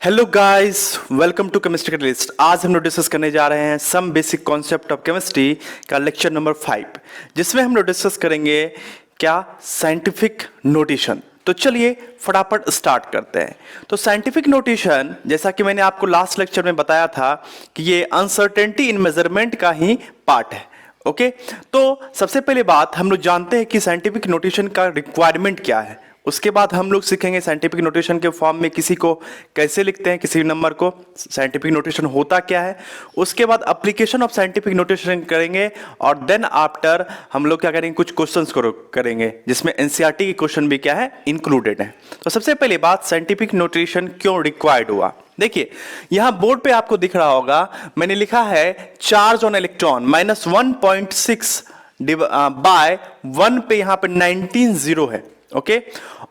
Hello guys, welcome to chemistry catalyst. आज हम लोग डिस्कस करने जा रहे हैं some basic concept of chemistry का लेक्चर नंबर 5, जिसमें हम लोग डिस्कस करेंगे क्या साइंटिफिक नोटेशन। तो चलिए फटाफट स्टार्ट करते हैं। तो साइंटिफिक नोटेशन, जैसा कि मैंने आपको लास्ट लेक्चर में बताया था कि ये अनसर्टेनिटी इन मेजरमेंट का ही पार्ट है। ओके, तो सबसे पहले बात हम लोग जानते हैं कि साइंटिफिक नोटेशन का रिक्वायरमेंट क्या है। उसके बाद हम लोग सीखेंगे साइंटिफिक नोटेशन के फॉर्म में किसी को कैसे लिखते हैं, किसी नंबर को, साइंटिफिक नोटेशन होता क्या है। उसके बाद एप्लीकेशन ऑफ साइंटिफिक नोटेशन करेंगे और देन आफ्टर हम लोग क्या करेंगे, कुछ क्वेश्चंस करेंगे जिसमें एनसीईआरटी के क्वेश्चन भी क्या है, इंक्लूडेड है। तो सबसे पहली बात, साइंटिफिक नोटेशन क्यों रिक्वायर्ड हुआ। देखिए यहां बोर्ड पे आपको दिख रहा होगा, मैंने लिखा है चार्ज ऑन इलेक्ट्रॉन -1.6 बाय 1 पे यहां पे 19 जीरो है। ओके,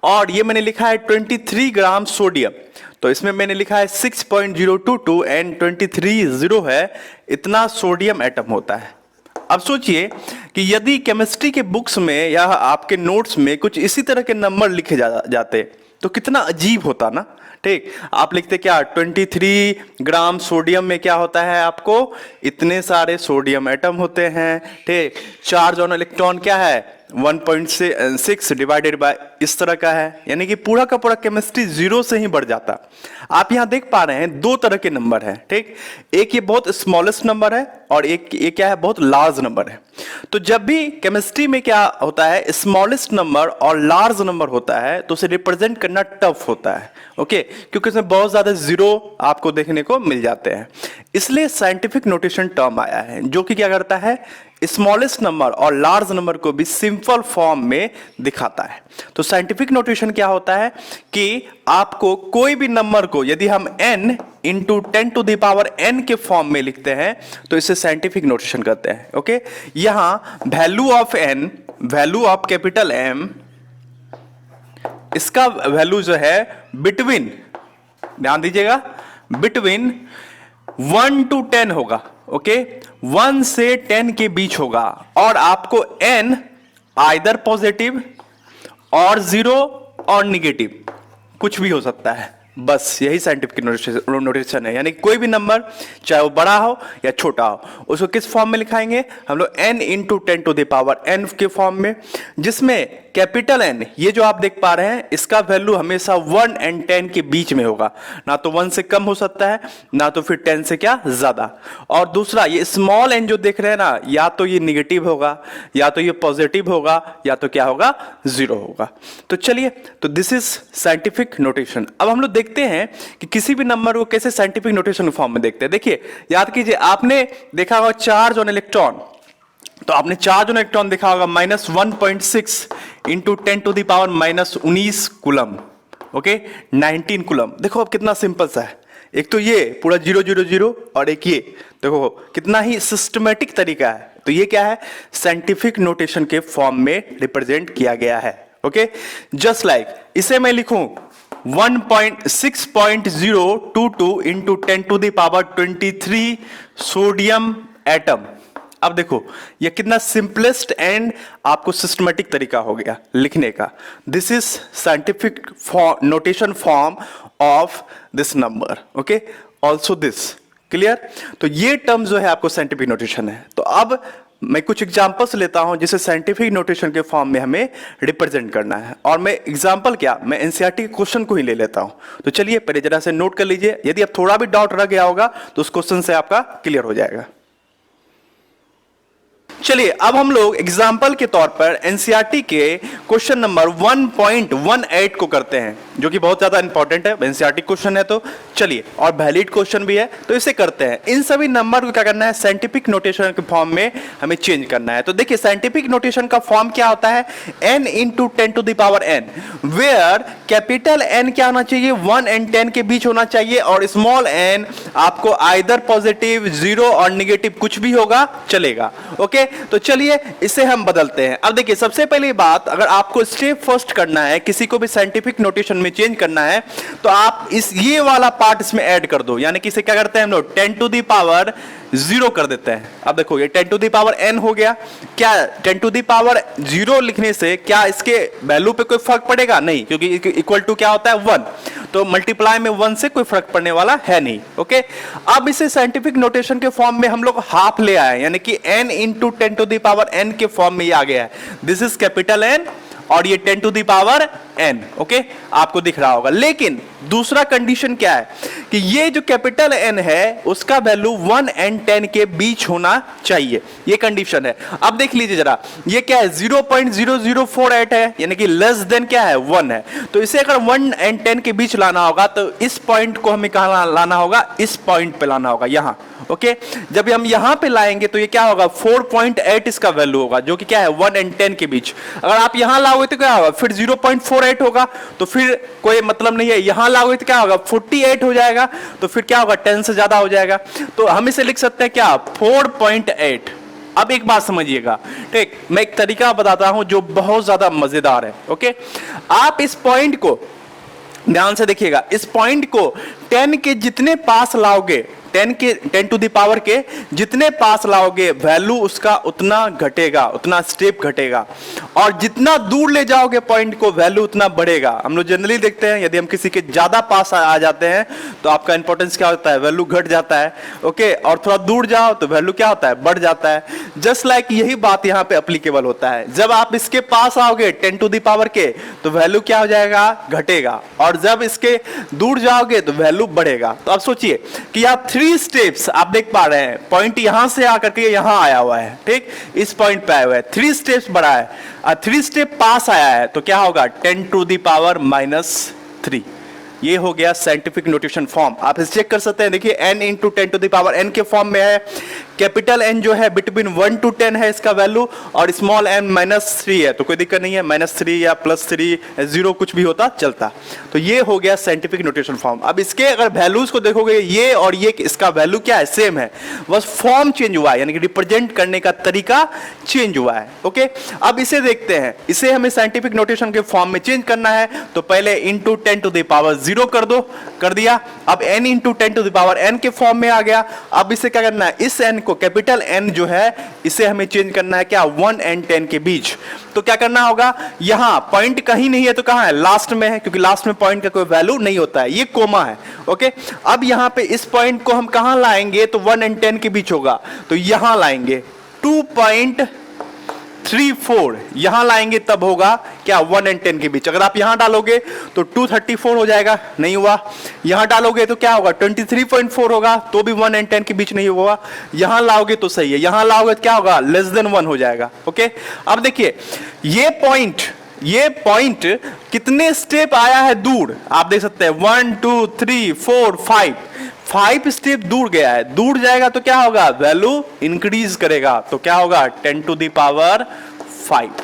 और ये मैंने लिखा है 23 ग्राम सोडियम, तो इसमें मैंने लिखा है 6.022 एंड 23 जीरो है, इतना सोडियम एटम होता है। अब सोचिए कि यदि केमिस्ट्री के बुक्स में या आपके नोट्स में कुछ इसी तरह के नंबर लिखे जाते तो कितना अजीब होता ना। ठीक, आप लिखते क्या, 23 ग्राम सोडियम में क्या होता है, आपको इतने सारे सोडियम एटम होते हैं। ठीक, चार्ज ऑन इलेक्ट्रॉन क्या है 1.6 डिवाइडेड बाय इस तरह का है, यानी कि पूरा का पूरा केमिस्ट्री जीरो से ही बढ़ जाता। आप यहां देख पा रहे हैं दो तरह के नंबर हैं। ठीक, एक ये बहुत स्मॉलेस्ट नंबर है और एक ये क्या है, बहुत लार्ज नंबर है। तो जब भी केमिस्ट्री में क्या होता है, स्मॉलेस्ट नंबर और लार्ज नंबर होता है तो उसे रिप्रेजेंट करना टफ होता है। ओके, क्योंकि इसमें बहुत ज्यादा जीरो आपको देखने को मिल जाते हैं। इसलिए साइंटिफिक नोटेशन टर्म आया है जो कि क्या करता है, स्मॉलेस्ट नंबर और लार्ज नंबर को भी सिंपल फॉर्म में दिखाता है। तो साइंटिफिक नोटेशन क्या होता है कि आपको कोई भी नंबर को यदि हम n into 10 to the power n के फॉर्म में लिखते हैं तो इसे साइंटिफिक नोटेशन कहते हैं। ओके, यहां value of n, value of capital M, इसका वैल्यू जो है बिटवीन, ध्यान दीजिएगा, बिटवीन 1 to 10 होगा। ओके, 1 से 10 के बीच होगा और आपको n आइदर पॉजिटिव और 0 और निगेटिव कुछ भी हो सकता है, बस यही साइंटिफिक नोटेशन है। यानी कोई भी नंबर चाहे वो बड़ा हो या छोटा हो, उसको किस फॉर्म में लिखाएंगे हम लोग, n into 10 to the power n के फॉर्म में, जिसमें कैपिटल N ये जो आप देख पा रहे हैं इसका वैल्यू हमेशा 1 and 10 के बीच में होगा, ना तो 1 से कम हो सकता है ना तो फिर 10 से क्या ज्यादा। और दूसरा ये स्मॉल n जो देख रहे हैं ना, या तो ये निगेटिव होगा या तो ये पॉजिटिव होगा या तो क्या होगा, जीरो होगा। तो चलिए, तो दिस इज साइंटिफिक नोटेशन। अब हम लोग देखते हैं कि किसी भी नंबर को कैसे साइंटिफिक नोटेशन फॉर्म में देखते हैं। देखिए याद कीजिए, आपने देखा होगा चार्ज ऑन इलेक्ट्रॉन, तो आपने चार्ज ऑन इलेक्ट्रॉन देखा होगा -1.6 into 10 to the power -19 coulomb. Okay, 19 coulomb. देखो अब कितना सिंपल सा है, एक तो ये पूरा 000 और एक ये, देखो कितना ही सिस्टमेटिक तरीका है। तो ये क्या है, साइंटिफिक नोटेशन के फॉर्म में रिप्रेजेंट किया गया है। ओके, जस्ट लाइक इसे मैं लिखूं 1.6.022 into 10 to the power 23 sodium atom. अब देखो ये कितना सिंपलेस्ट एंड आपको सिस्टमेटिक तरीका हो गया लिखने का। This is scientific notation form of this number. Okay, also this clear. तो ये टर्म जो है आपको साइंटिफिक नोटेशन है। तो अब मैं कुछ एग्जांपल्स लेता हूं जिसे साइंटिफिक नोटेशन के फॉर्म में हमें रिप्रेजेंट करना है, और मैं एग्जांपल क्या, मैं एनसीईआरटी के क्वेश्चन को ही ले लेता हूं। तो चलिए पहले जरा से नोट कर लीजिए, यदि अब थोड़ा भी डाउट रह गया होगा तो उस क्वेश्चन से आपका क्लियर हो जाएगा। चलिए अब हम लोग एग्जाम्पल के तौर पर एनसीईआरटी के क्वेश्चन नंबर 1.18 को करते हैं, जो कि बहुत ज्यादा इंपॉर्टेंट है, एनसीईआरटी क्वेश्चन है। तो चलिए, और वैलिड क्वेश्चन भी है, तो इसे करते हैं। इन सभी नंबर को क्या करना है, साइंटिफिक नोटेशन के फॉर्म में हमें चेंज करना है। तो देखिए साइंटिफिक नोटेशन का फॉर्म क्या होता है, n into 10 to the power n, where capital N क्या होना चाहिए, 1 and 10 के बीच होना चाहिए, और स्मॉल n आपको आइदर पॉजिटिव, 0 और निगेटिव कुछ भी होगा चलेगा। ओके, तो चलिए इसे हम बदलते हैं। अब देखिए सबसे पहली बात, अगर आपको स्टेप फर्स्ट करना है, किसी को भी साइंटिफिक नोटेशन में चेंज करना है, तो आप इस ये वाला पार्ट इसमें ऐड कर दो। यानी कि इसे क्या करते हैं हम लोग, 10 टू द पावर जीरो कर देते हैं। अब देखो ये 10 टू द पावर n हो गया। क्या 10 टू द पावर 0 लिखने से क्या इसके वैल्यू पे कोई फर्क पड़ेगा? नहीं, क्योंकि इक्वल टू क्या होता है 1, तो मल्टीप्लाई में 1 से कोई फर्क पड़ने वाला है नहीं। ओके, अब इसे साइंटिफिक नोटेशन के फॉर्म में हम लोग हाफ ले आए, यानी कि n into 10 to the power n के फॉर्म में ये आ गया है। दिस इज कैपिटल N और ये 10 to the power n। Okay, आपको दिख रहा होगा। लेकिन दूसरा कंडीशन क्या है कि ये जो कैपिटल N है उसका वैल्यू 1 and 10 के बीच होना चाहिए, ये कंडीशन है। अब देख लीजिए जरा, ये क्या है 0.0048 है, यानी कि लेस देन क्या है 1 है। तो इसे अगर 1 and 10 के बीच लाना होगा तो इस पॉइंट को हमें कहां लाना होगा? इस पॉइंट पे लाना होगा, यहां। ओके, जब हम यहां पे लाएंगे तो ये क्या होगा 4.8 इसका वैल्यू होगा, जो कि क्या है 1 and 10 के बीच। अगर आप यहां लाओगे तो क्या होगा? फिर 0.48 होगा, तो फिर कोई मतलब नहीं है। यहां लाओगे तो क्या होगा 48 हो जाएगा, तो फिर क्या होगा 10 से ज्यादा हो जाएगा। तो हम इसे लिख सकते हैं क्या 4.8। अब एक बात समझिएगा, ठीक, मैं एक तरीका बताता हूं जो बहुत ज्यादा मजेदार है। ओके, आप इस पॉइंट को ध्यान से देखिएगा, इस पॉइंट को 10 के जितने पास लाओगे, 10 टू द पावर के जितने पास लाओगे वैल्यू उसका उतना घटेगा, उतना स्टेप घटेगा। और जितना दूर ले जाओगे पॉइंट को वैल्यू उतना बढ़ेगा। हम लोग जनरली देखते हैं यदि हम किसी के ज्यादा पास आ जाते हैं तो आपका इंपॉर्टेंस क्या होता है? वैल्यू घट जाता है। ओके, और थोड़ा दूर जाओ तो वैल्यू क्या होता है? बढ़ जाता है। जस्ट लाइक यही बात यहाँ पे एप्लीकेबल होता है। जब आप इसके पास आओगे 10 टू द पावर के तो वैल्यू क्या हो जाएगा? घटेगा। और जब इसके दूर जाओगे तो वैल्यू बढ़ेगा। तो अब सोचिए कि आप 3 स्टेप्स आप देख पा रहे हैं, पॉइंट यहां से आकर के यहां आया हुआ है, ठीक, इस पॉइंट पे आया हुआ है। 3 स्टेप्स बढ़ा है और 3 स्टेप पास आया है, तो क्या होगा 10 टू द पावर -3। ये हो गया साइंटिफिक नोटेशन फॉर्म। आप इसे चेक कर सकते हैं, देखिए n into 10 to the power n के फॉर्म में है। कैपिटल N जो है बिटवीन 1 to 10 है इसका वैल्यू, और स्मॉल n -3 है, तो कोई दिक्कत नहीं है, -3 या +3 0 कुछ भी होता चलता। तो ये हो गया साइंटिफिक नोटेशन फॉर्म। अब इसके अगर वैल्यूज को देखोगे, ये और ये इसका वैल्यू क्या है? सेम है, बस फॉर्म चेंज हुआ है, यानी कि रिप्रेजेंट करने का तरीका चेंज हुआ है। ओके, अब इसे देखते हैं, इसे हमें साइंटिफिक नोटेशन के फॉर्म में चेंज करना है। तो पहले इंटू 10 टू द पावर 0 कर दो, कर दिया। अब n into 10 to the power n के फॉर्म में आ गया। अब इसे क्या करना है? इस n को, कैपिटल N जो है, इसे हमें चेंज करना है क्या 1 and 10 के बीच। तो क्या करना होगा? यहां पॉइंट कहीं नहीं है तो कहां है? लास्ट में है, क्योंकि लास्ट में पॉइंट का कोई वैल्यू नहीं होता है, ये कोमा है। ओके, अब यहां पे इस पॉइंट को हम कहां लाएंगे? तो 1 and 10 के बीच होगा, तो यहां लाएंगे 2.34, यहां लाएंगे तब होगा क्या 1 and 10 के बीच। अगर आप यहां डालोगे तो 234 हो जाएगा, नहीं हुआ। यहां डालोगे तो क्या होगा 23.4 होगा, तो भी 1 and 10 के बीच नहीं होगा। यहां लाओगे तो सही है, यहां लाओगे तो क्या होगा? लेस देन 1 हो जाएगा। ओके, अब देखिए ये पॉइंट कितने स्टेप आया है दूर, आप देख सकते हैं 1 2 3 4 5 स्टेप दूर गया है। दूर जाएगा तो क्या होगा? वैल्यू इंक्रीज करेगा, तो क्या होगा 10 टू द पावर 5।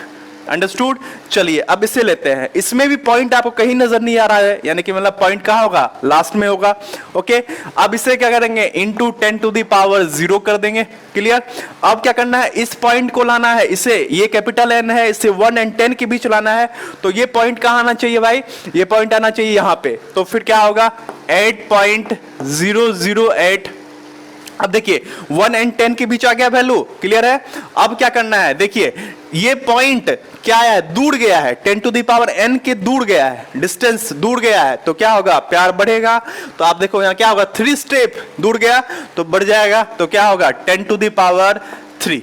अंडरस्टूड? चलिए अब इसे लेते हैं। इसमें भी पॉइंट आपको कहीं नजर नहीं आ रहा है, यानी कि मतलब पॉइंट कहां होगा? लास्ट में होगा। ओके, अब इसे क्या करेंगे? इंटू 10 टू द पावर 0 कर देंगे। क्लियर? अब क्या करना है? इस पॉइंट को लाना है, इसे, ये कैपिटल N है, इसे 1 and 10 के बीच लाना है। तो ये पॉइंट कहां आना चाहिए भाई? ये पॉइंट आना चाहिए यहां पे। तो फिर क्या होगा? 8.008। अब देखिए 1 and 10 के बीच आ गया वैल्यू। क्लियर है? अब क्या करना है? देखिए ये पॉइंट क्या है? दूर गया है, 10 टू द पावर n के दूर गया है, डिस्टेंस दूर गया है, तो क्या होगा? प्यार बढ़ेगा। तो आप देखो यहां क्या होगा? 3 स्टेप दूर गया तो बढ़ जाएगा, तो क्या होगा? 10 टू द पावर 3।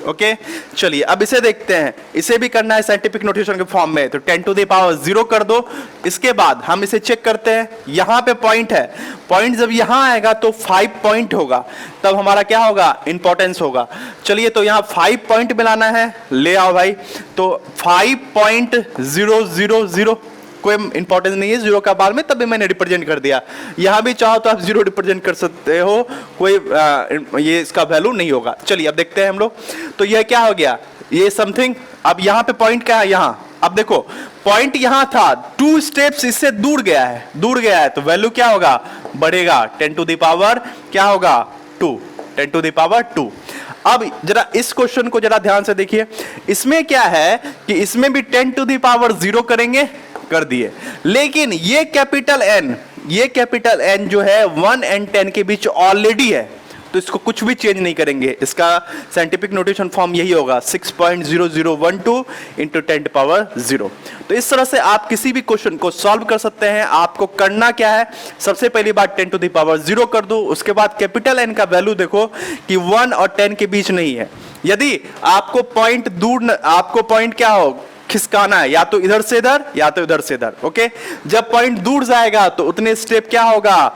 ओके, चलिए अब इसे देखते हैं। इसे भी करना है साइंटिफिक नोटेशन के फॉर्म में, तो 10 टू द पावर 0 कर दो। इसके बाद हम इसे चेक करते हैं। यहां पे पॉइंट है, पॉइंट जब यहां आएगा तो 5 पॉइंट होगा, तब हमारा क्या होगा? इंपॉर्टेंस होगा। चलिए तो यहां 5 पॉइंट मिलाना है, ले आओ भाई। तो 5.000, कोई इंपॉर्टेंस नहीं है जीरो का बाद में, तभी मैंने रिप्रेजेंट कर दिया। यहां भी चाहो तो आप 0 रिप्रेजेंट कर सकते हो, कोई ये इसका वैल्यू नहीं होगा। चलिए अब देखते हैं हम लोग। तो यह क्या हो गया? ये समथिंग। अब यहां पे पॉइंट क्या है? यहां अब देखो पॉइंट यहां था, 2 स्टेप्स इससे दूर गया है, तो वैल्यू क्या होगा? बढ़ेगा। 10 टू द पावर क्या होगा? 2, 10 टू द पावर 2। अब जरा इस क्वेश्चन को जरा ध्यान से देखिए। इसमें क्या है कि इसमें भी 10 टू द पावर 0 करेंगे, कर दिए। लेकिन ये कैपिटल N जो है 1 and 10 के बीच ऑलरेडी है, तो इसको कुछ भी चेंज नहीं करेंगे, इसका साइंटिफिक नोटेशन फॉर्म यही होगा 6.0012 इंटू 10⁻0। तो इस तरह से आप किसी भी क्वेश्चन को सॉल्व कर सकते हैं। आपको करना क्या है, सबसे पहली बात 10⁻0 कर दो, उसके बाद कैपिटल एन का वैल्यू देखो कि 1 और 10 के बीच नहीं है। यदि आपको पॉइंट दूर, आपको पॉइंट क्या हो, खिसकाना है, या तो इधर से इधर या तो इधर से इधर, ओके। जब पॉइंट दूर जाएगा तो उतने स्टेप क्या होगा,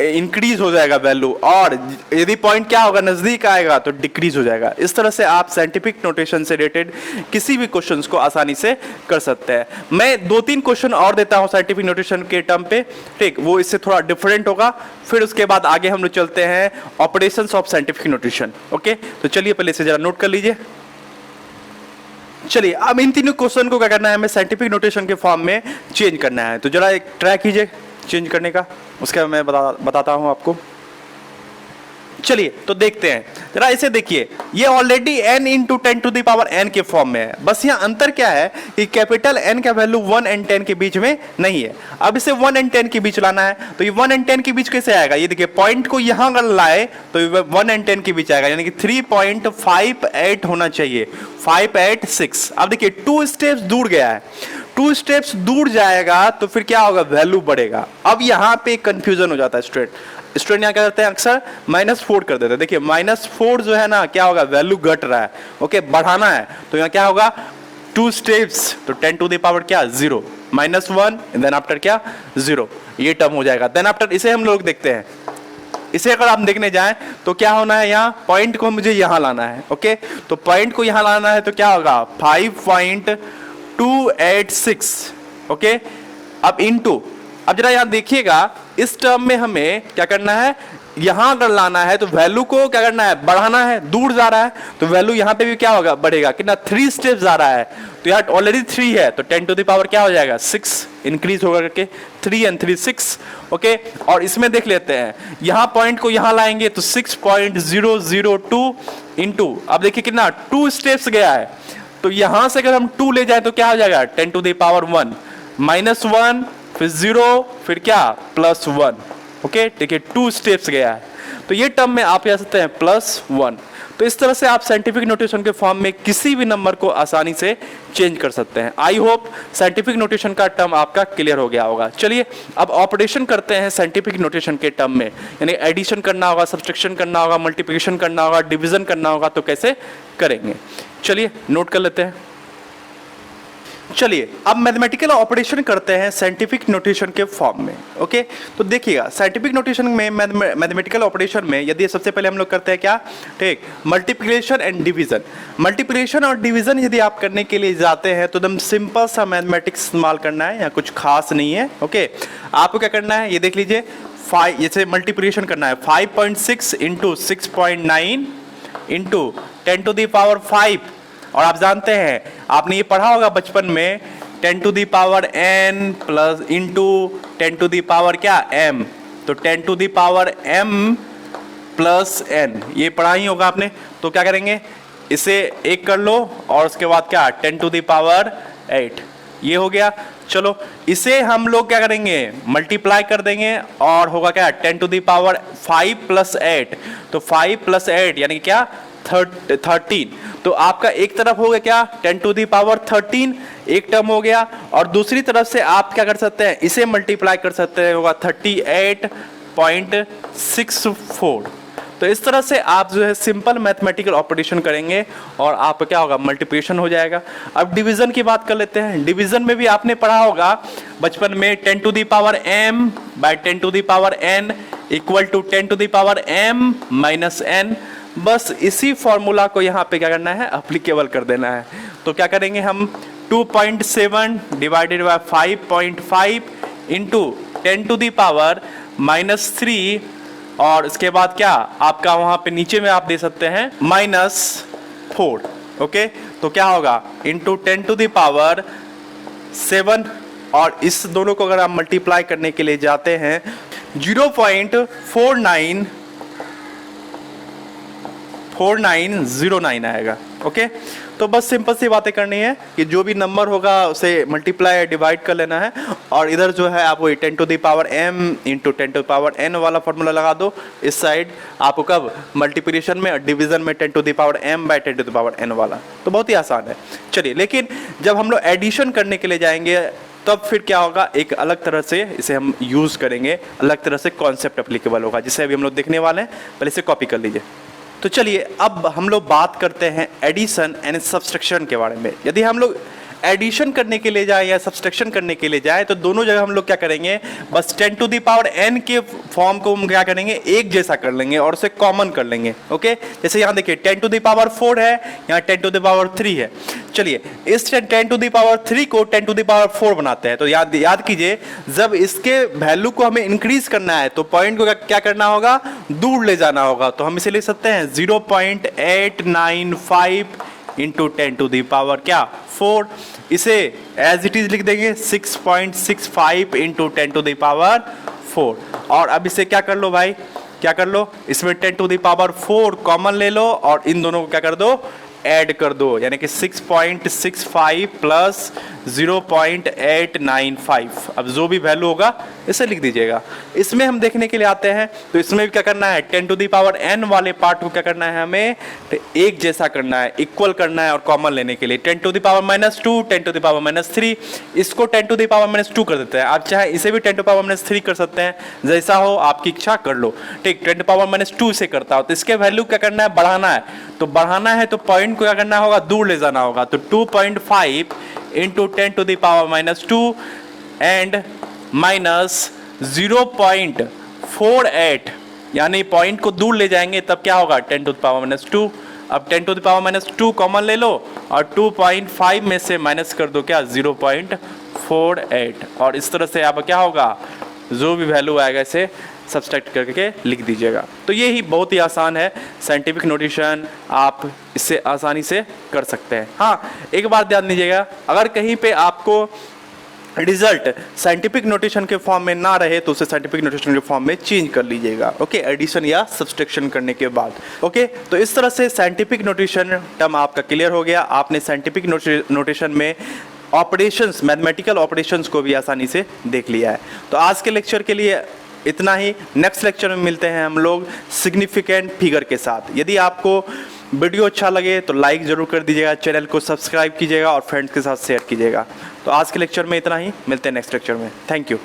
इंक्रीज हो जाएगा वैल्यू, और यदि पॉइंट क्या होगा, नजदीक आएगा तो डिक्रीज हो जाएगा। इस तरह से आप साइंटिफिक नोटेशन से रिलेटेड किसी भी क्वेश्चंस को आसानी से कर सकते हैं। मैं 2-3 क्वेश्चन और देता हूं साइंटिफिक नोटेशन के टर्म पे, ठीक, वो इससे थोड़ा डिफरेंट होगा, फिर उसके बाद आगे हम लोग चलते हैं operations of scientific notation, okay. तो चलिए पहले से जरा नोट कर लीजिए। चलिए अब इन तीनों क्वेश्चन को क्या करना है, हमें साइंटिफिक नोटेशन के फॉर्म में चेंज करना है। तो जरा एक ट्राई कीजिए चेंज करने का, उसका मैं बताता हूं आपको। चलिए तो देखते हैं, जरा इसे देखिए, ये ऑलरेडी n इंटू 10⁻n के फॉर्म में है। बस यहाँ अंतर क्या है कि कैपिटल N का वैल्यू 1 और 10 के बीच में नहीं है। अब इसे 1 और 10 के बीच लाना है, तो ये 1 और 10 के बीच कैसे आएगा, ये देखिए पॉइंट को यहाँ अगर लाए तो 1 और 10 के बीच आएगा, यानी कि 3.58 होना चाहिए, 586। अब देखिए 2 स्टेप्स दूर गया है, 2 स्टेप्स दूर जाएगा तो फिर क्या होगा, वैल्यू बढ़ेगा। अब यहाँ पे कंफ्यूजन हो जाता है स्टूडेंट यहाँ क्या करते हैं, अक्सर -4 कर देते हैं। देखिए -4 जो है ना, क्या होगा, वैल्यू घट रहा है, ओके, बढ़ाना है तो यहाँ क्या होगा, 2 स्टेप्स, तो 10 टू द पावर क्या, 0, -1 देन आफ्टर क्या, 0, ये टर्म हो जाएगा। देन आफ्टर इसे हम लोग देखते हैं, इसे अगर आप देखने जाएं तो क्या होना है, यहाँ पॉइंट को मुझे यहाँ लाना है, ओके। तो पॉइंट को यहाँ लाना है तो क्या होगा, 5.286, ओके। अब इनटू, अब जरा यहाँ देखिएगा, इस टर्म में हमें क्या करना है, यहां अगर लाना है तो वैल्यू को क्या करना है, बढ़ाना है, दूर जा रहा है तो वैल्यू यहां पे भी क्या होगा, बढ़ेगा। कितना, 3 स्टेप जा रहा है, तो यहाँ ऑलरेडी 3 है, तो 10 टू द पावर क्या हो जाएगा, 6 इंक्रीज होगा करके, 3 और 3 6, ओके। और इसमें देख लेते हैं, यहां पॉइंट को यहां लाएंगे तो 6.002 इंटू, अब देखिए कितना, 2 स्टेप्स गया है, तो यहां से अगर हम 2 ले जाए तो क्या हो जाएगा, 10 टू द पावर 1, -1 फिर 0 फिर क्या, +1, ओके। ठीक है, 2 स्टेप्स गया है, तो ये टर्म में आप ले सकते हैं +1। तो इस तरह से आप साइंटिफिक नोटेशन के फॉर्म में किसी भी नंबर को आसानी से चेंज कर सकते हैं। आई होप साइंटिफिक नोटेशन का टर्म आपका क्लियर हो गया होगा। चलिए अब ऑपरेशन करते हैं साइंटिफिक नोटेशन के टर्म में, यानी एडिशन करना होगा, सब्सट्रैक्शन करना होगा, मल्टीप्लिकेशन करना होगा, डिवीजन करना होगा, तो कैसे करेंगे, चलिए नोट कर लेते हैं। चलिए अब मैथमेटिकल ऑपरेशन करते हैं साइंटिफिक नोटेशन के फॉर्म में, ओके। तो देखिएगा साइंटिफिक नोटेशन में, मैथमेटिकल ऑपरेशन में, यदि सबसे पहले हम लोग करते हैं क्या, ठीक, मल्टीप्लिकेशन एंड डिवीजन। मल्टीप्लिकेशन और डिवीजन यदि आप करने के लिए जाते हैं तो एकदम सिंपल सा मैथमेटिक्स इस्तेमाल करना है, या कुछ खास नहीं है, ओके। आपको क्या करना है, ये देख लीजिए, 5 जैसे मल्टीप्लिकेशन करना है, 5.6 into 6.9 into 10 to the power 5, और आप जानते हैं, आपने ये पढ़ा होगा बचपन में, 10 to the power n plus into 10 to the power क्या, m, तो 10 to the power m plus n, ये पढ़ा ही होगा आपने। तो क्या करेंगे, इसे 1 कर लो और उसके बाद क्या, 10 टू द पावर 8, ये हो गया। चलो इसे हम लोग क्या करेंगे, मल्टीप्लाई कर देंगे और होगा क्या, 10 टू द पावर 5 प्लस 8, तो 5 प्लस 8 यानी क्या, 13। तो आपका एक तरफ हो गया क्या, 10 टू द पावर 13 एक टर्म हो गया, और दूसरी तरफ से आप क्या कर सकते हैं, इसे मल्टीप्लाई कर सकते हैं, होगा 38.64। तो इस तरह से आप जो है सिंपल मैथमेटिकल ऑपरेशन करेंगे और आप क्या होगा, मल्टीप्लिकेशन हो जाएगा। अब डिवीजन की बात कर लेते हैं। डिवीजन में भी आपने पढ़ा होगा बचपन में, 10 to the power m by 10 to the power n equal to 10 to the power m minus n। बस इसी फॉर्मूला को यहाँ पे क्या करना है, अप्लीकेबल कर देना है। तो क्या करेंगे हम, 2.7 divided by 5.5 into 10 to the power -3, और इसके बाद क्या, आपका वहाँ पे नीचे में आप दे सकते हैं -4, ओके। तो क्या होगा, इंटू 10 टू द पावर 7, और इस दोनों को अगर आप मल्टीप्लाई करने के लिए जाते हैं 0.4909 आएगा, ओके, तो बस सिंपल सी बातें करनी है कि जो भी नंबर होगा उसे मल्टीप्लाई डिवाइड कर लेना है, और इधर जो है आप वही 10 to the power m into 10 to the power n वाला फॉर्मूला लगा दो इस साइड, आपको कब मल्टीप्लिकेशन में और डिवीजन में 10 to the power m by 10 to the power n वाला, तो बहुत ही आसान है। चलिए, लेकिन जब हम लोग एडिशन करने के लिए जाएंगे तब फिर क्या होगा, एक अलग तरह से इसे हम यूज़ करेंगे, अलग तरह से कॉन्सेप्ट अप्लीकेबल होगा, जिसे अभी हम लोग देखने वाले हैं। पहले इसे कॉपी कर लीजिए। तो चलिए अब हम लोग बात करते हैं एडिशन एंड सब्सट्रैक्शन के बारे में। यदि हम लोग एडिशन करने के लिए जाए या सब्सट्रैक्शन करने के लिए जाए तो दोनों जगह हम लोग क्या करेंगे, बस 10 टू द पावर n के फॉर्म को हम क्या करेंगे, एक जैसा कर लेंगे और उसे कॉमन कर लेंगे। ओके, जैसे यहाँ देखिए 10 टू द पावर 4 है, यहाँ 10 टू द पावर 3 है। चलिए, इस 10 टू द पावर 3 को 10 टू द पावर 4 बनाते हैं। तो याद कीजिए, जब इसके वैल्यू को हमें इंक्रीज करना है तो पॉइंट को क्या करना होगा, दूर ले जाना होगा। तो हम इसे लिख सकते हैं 0.895 इंटू 10 टू द पावर क्या 4। इसे एज इट इज लिख देंगे 6.65 इंटू 10 टू द पावर 4। और अब इसे क्या कर लो भाई, क्या कर लो, इसमें 10 टू द पावर 4 कॉमन ले लो और इन दोनों को क्या कर दो, ऐड कर दो, यानी कि 6.65 प्लस 0.895। अब जो भी वैल्यू होगा इसे लिख दीजिएगा। इसमें हम देखने के लिए आते हैं, तो इसमें भी क्या करना है, 10 टू द पावर n वाले पार्ट को क्या करना है, हमें एक जैसा करना है, इक्वल करना है और कॉमन लेने के लिए 10 to the power -2, 10 to the power -3, इसको 10 टू द पावर -2 कर देते हैं। आप चाहे इसे भी 10 टू द पावर -3 कर सकते हैं, जैसा हो आपकी इच्छा कर लो। ठीक, 10 टू द पावर -2 से करता हो तो इसके वैल्यू क्या करना है, बढ़ाना है। तो बढ़ाना है तो पॉइंट को क्या करना होगा, दूर ले जाना होगा। तो 2.5 into 10 to the power -2 and minus 0.48, यानी पॉइंट को दूर ले जाएंगे तब क्या होगा, 10 टू द पावर -2। अब 10 टू द पावर -2 कॉमन ले लो और 2.5 में से माइनस कर दो क्या, 0.48, और इस तरह से आप क्या होगा, जो भी वैल्यू आएगा इसे सब्सट्रैक्ट करके लिख दीजिएगा। तो ये ही बहुत ही आसान है, साइंटिफिक नोटेशन आप इससे आसानी से कर सकते हैं। हाँ, एक बात ध्यान दीजिएगा, अगर कहीं पे आपको रिजल्ट साइंटिफिक नोटेशन के फॉर्म में ना रहे तो उसे साइंटिफिक नोटेशन के फॉर्म में चेंज कर लीजिएगा। ओके, एडिशन या सब्सट्रैक्शन करने के बाद। ओके, तो इस तरह से साइंटिफिक नोटेशन टर्म आपका क्लियर हो गया। आपने साइंटिफिक नोटेशन में ऑपरेशंस, मैथमेटिकल ऑपरेशंस को भी आसानी से देख लिया है। तो आज के लेक्चर के लिए इतना ही। नेक्स्ट लेक्चर में मिलते हैं हम लोग सिग्निफिकेंट फिगर के साथ। यदि आपको वीडियो अच्छा लगे तो लाइक ज़रूर कर दीजिएगा, चैनल को सब्सक्राइब कीजिएगा और फ्रेंड्स के साथ शेयर कीजिएगा। तो आज के लेक्चर में इतना ही, मिलते हैं नेक्स्ट लेक्चर में। Thank you.